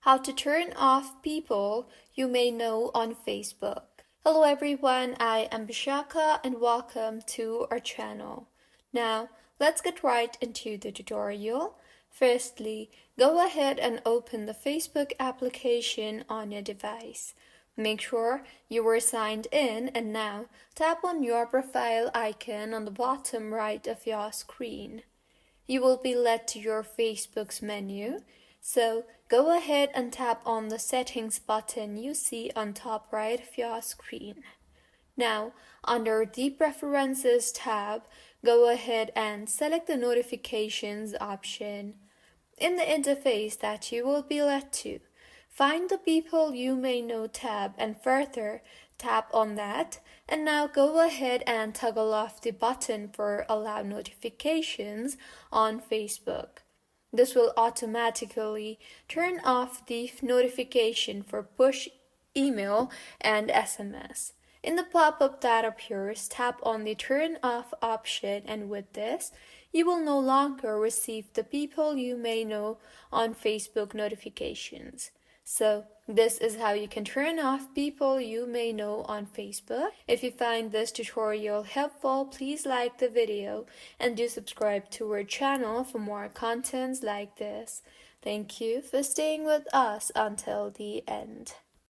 How to turn off people you may know on Facebook. Hello everyone, I am Bishaka and welcome to our channel. Now, let's get right into the tutorial. Firstly, go ahead and open the Facebook application on your device. Make sure you were signed in and now tap on your profile icon on the bottom right of your screen. You will be led to your Facebook's menu. So go ahead and tap on the settings button you see on top right of your screen. Now, under the Preferences tab, go ahead and select the Notifications option. In the interface that you will be led to, find the People You May Know tab and further tap on that, and now go ahead and toggle off the button for Allow Notifications on Facebook. This will automatically turn off the notification for push email and SMS. In the pop-up that appears, tap on the Turn Off option, and with this, you will no longer receive the People You May Know on Facebook notifications. So, this is how you can turn off people you may know on Facebook. If you find this tutorial helpful, please like the video and do subscribe to our channel for more contents like this. Thank you for staying with us until the end.